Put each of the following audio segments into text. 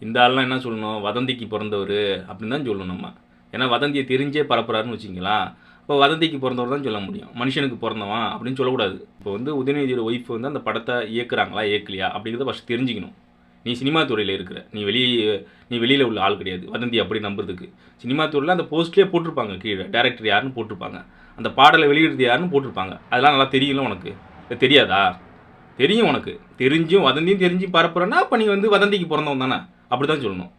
இந்த ஆள்லாம் என்ன சொல்லணும், வதந்திக்கு பிறந்தவர் அப்படின்னு தான் சொல்லணும் நம்ம. ஏன்னா வதந்தியை தெரிஞ்சே பரப்புறாருன்னு வச்சுங்களேன். இப்போ வதந்திக்கு பிறந்தவர் தான் சொல்ல முடியும், மனுஷனுக்கு பிறந்தவன் அப்படின்னு சொல்லக்கூடாது. இப்போ வந்து உதயநிதியோட ஒய்ஃப் வந்து அந்த படத்தை இயக்குறாங்களா இயக்கலையா அப்படிங்கிறத ஃபஸ்ட் தெரிஞ்சுக்கணும். நீ சினிமா துறையில் இருக்கிற, நீ வெளியில் உள்ள ஆள் கிடையாது வதந்தி அப்படி நம்புறதுக்கு. சினிமா துறையில் அந்த போஸ்ட்லேயே போட்டிருப்பாங்க, கீழே டேரக்டர் யாருன்னு போட்டிருப்பாங்க, அந்த பாடலை வெளியிடுறது யாருன்னு போட்டிருப்பாங்க. அதெல்லாம் நல்லா தெரியல உனக்கு, இது தெரியாதா? தெரியும் உனக்கு. தெரிஞ்சும் வதந்தியும் தெரிஞ்சு பரப்புறேன்னா அப்போ நீ வந்து வதந்திக்கு பிறந்தவன் தானே, அப்படி தான் சொல்லணும்.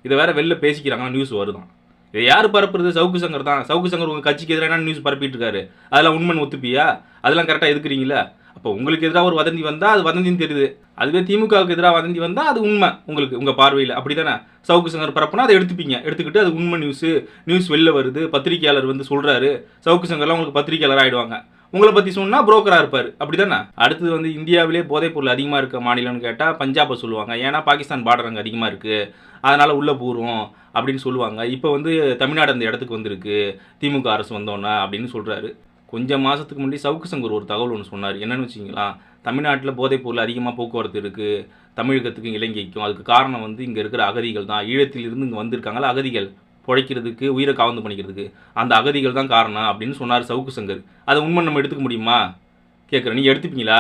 இதை வேற வெளில பேசிக்கிறாங்கன்னா நியூஸ் வருதான். இதை யார் பரப்புறது? சவுக்கு சங்கர் தான். சவுக்கு சங்கர் உங்கள் கட்சிக்கு எதிரான நியூஸ் பரப்பிட்டு இருக்காரு. அதெல்லாம் உண்மைன்னு ஒத்துப்பியா? அதெல்லாம் கரெக்டாக எதுக்குறீங்களா? அப்போ உங்களுக்கு எதிராக ஒரு வதந்தி வந்தால் அது வதந்தின்னு தெரியுது. அதுவே திமுகவுக்கு எதிராக வதந்தி வந்தால் அது உண்மை உங்களுக்கு, உங்கள் பார்வையில் அப்படி தானே. சவுக்கு சங்கர் பரப்புனா அதை எடுத்துப்பீங்க, எடுத்துக்கிட்டு அது உண்மை நியூஸ் வெளில வருது, பத்திரிகையாளர் வந்து சொல்கிறாரு, சவுக்கு சங்கர்லாம் உங்களுக்கு பத்திரிகையாளர் ஆகிடுவாங்க. உங்களை பற்றி சொன்னால் புரோக்கராக இருப்பார், அப்படி தானே. அடுத்தது வந்து இந்தியாவிலே போதைப்பொருள் அதிகமாக இருக்க மாநிலம்னு கேட்டால் பஞ்சாபை சொல்லுவாங்க. ஏன்னா பாகிஸ்தான் பார்டர் அங்கே அதிகமாக இருக்குது, அதனால் உள்ளே போகிறோம் அப்படின்னு சொல்லுவாங்க. இப்போ வந்து தமிழ்நாடு அந்த இடத்துக்கு வந்திருக்கு திமுக அரசு வந்தோன்னே அப்படின்னு சொல்கிறாரு. கொஞ்சம் மாதத்துக்கு முன்னாடி சவுக்கு சங்கர் ஒரு தகவல் ஒன்று சொன்னார். என்னென்னு வச்சிங்களா, தமிழ்நாட்டில் போதைப்பொருள் அதிகமாக போக்குவரத்து இருக்குது தமிழகத்துக்கும் இலங்கைக்கும். அதுக்கு காரணம் வந்து இங்கே இருக்கிற அகதிகள் தான். ஈழத்திலிருந்து இங்கே வந்திருக்காங்களா அகதிகள், பிழைக்கிறதுக்கு, உயிரை காவந்து பண்ணிக்கிறதுக்கு, அந்த அகதிகள் தான் காரணம் அப்படின்னு சொன்னார் சவுக்கு சங்கர். அதை உண்மை நம்ம எடுத்துக்க முடியுமா கேட்குறேன். நீங்கள் எடுத்துப்பீங்களா?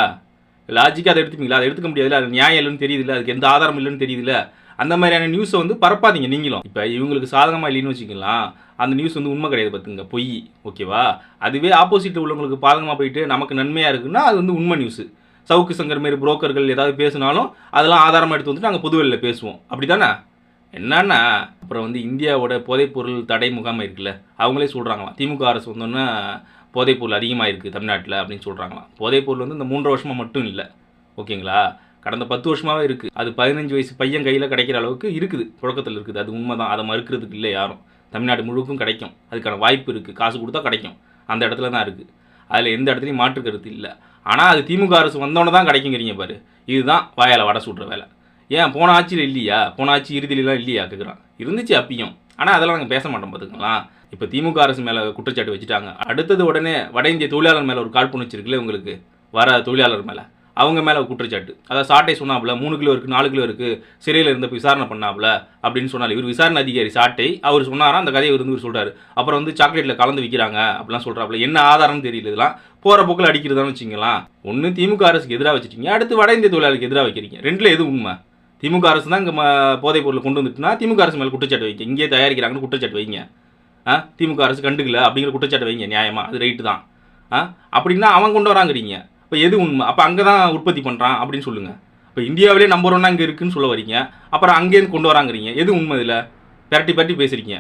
லாஜிக்காக அதை எடுத்துப்பீங்களா? அதை எடுத்துக்க முடியாதுல்ல, அது நியாயம் இல்லைன்னு தெரியுதுல்ல, அதுக்கு எந்த ஆதாரம் இல்லைன்னு தெரியுதுல்ல. அந்த மாதிரியான நியூஸை வந்து பரப்பாதீங்க நீங்களும். இப்போ இவங்களுக்கு சாதகமாக இல்லைன்னு வச்சுக்கலாம், அந்த நியூஸ் வந்து உண்மை கிடையாது பார்த்துங்க, பொய். ஓகேவா? அதுவே ஆப்போசிட்டில் உள்ளவங்களுக்கு பாதகமாக போயிட்டு நமக்கு நன்மையாக இருக்குன்னா அது வந்து உண்மை நியூஸு. சவுக்கு சங்கர் மாரி புரோக்கர்கள் ஏதாவது பேசினாலும் அதெல்லாம் ஆதாரமாக எடுத்து வந்துட்டு நாங்கள் பொதுவெளியில் பேசுவோம், அப்படி தானே. என்னன்னா அப்புறம் வந்து இந்தியாவோட போதைப்பொருள் தடை முகாமை இருக்குல்ல, அவங்களே சொல்கிறாங்களாம் திமுக அரசு வந்தோன்னா போதைப்பொருள் அதிகமாக இருக்குது தமிழ்நாட்டில் அப்படின்னு சொல்கிறாங்களாம். போதைப்பொருள் வந்து இந்த 3 வருஷமாக மட்டும் இல்லை, ஓகேங்களா, கடந்த 10 வருஷமாகவே இருக்குது. அது 15 வயசு பையன் கையில் கிடைக்கிற அளவுக்கு இருக்குது, புழக்கத்தில் இருக்குது. அது உண்மை தான், அதை மறுக்கிறதுக்கு இல்லை யாரும். தமிழ்நாடு முழுக்கும் கிடைக்கும், அதுக்கான வாய்ப்பு இருக்குது, காசு கொடுத்தா கிடைக்கும், அந்த இடத்துல தான் இருக்குது. அதில் எந்த இடத்துலையும் மாற்று கருத்து இல்லை. ஆனால் அது திமுக அரசு வந்தோன்னே தான் கிடைக்குங்கிறீங்க பாரு, இதுதான் வாயால் வடை சுடுற வேலை. ஏன் போன ஆட்சியில் இல்லையா? போன ஆட்சி இறுதியிலாம் இல்லையா கேட்குறான். இருந்துச்சு அப்பயும், ஆனால் அதெல்லாம் நாங்கள் பேச மாட்டோம் பார்த்துக்கலாம். இப்போ திமுக அரசு மேலே குற்றச்சாட்டு வச்சுட்டாங்க. அடுத்தது உடனே வட இந்திய தொழிலாளர் மேலே ஒரு காழ்ப்புணர்ச்சி இருக்குல்ல உங்களுக்கு, வர தொழிலாளர் மேலே, அவங்க மேலே குற்றச்சாட்டு. அதாவது சாட்டை சொன்னாப்புல 3 கிலோ இருக்குது 4 கிலோ இருக்குது, சிறையில் இருந்த விசாரணை பண்ணாப்புல அப்படின்னு சொன்னார். இவர் விசாரணை அதிகாரி சாட்டை, அவர் சொன்னாரா அந்த கதையை இவர் சொல்கிறார். அப்புறம் வந்து சாக்லேட்டில் கலந்து விற்கிறாங்க அப்படிலாம் சொல்கிறாப்புல. என்ன ஆதாரம்னு தெரியல, இதெல்லாம் போகிற போக்கில் அடிக்கிறதான்னு வச்சிங்களா. ஒன்று திமுக அரசுக்கு எதிராக வச்சுட்டீங்க, அடுத்து வட இந்திய தொழிலாளருக்கு எதிராக வைக்கிறீங்க. ரெண்டில் எது உண்மை? திமுக அரசு தான் இங்கே போதைப் பொருளை கொண்டு வந்துட்டுனா திமுக அரசு மேலே குற்றச்சாட்டு வைங்க, இங்கே தயாரிக்கிறாங்கன்னு குற்றச்சாட்டு வைங்க. திமுக அரசு கண்டுக்கல அப்படிங்கிற குற்றச்சாட்டு வைங்க, நியாயமா, அது ரைட்டு தான். அப்படின்னா அவன் கொண்டு வராங்கிறீங்க. இப்போ எது உண்மை? அப்போ அங்கே தான் உற்பத்தி பண்ணுறான் அப்படின்னு சொல்லுங்கள். இப்போ இந்தியாவிலே நம்பர் 1 இங்கே இருக்குன்னு சொல்ல வரீங்க, அப்புறம் அங்கேருந்து கொண்டு வராங்கிறீங்க. எது உண்மை? இதில் பரட்டி பேசுகிறீங்க.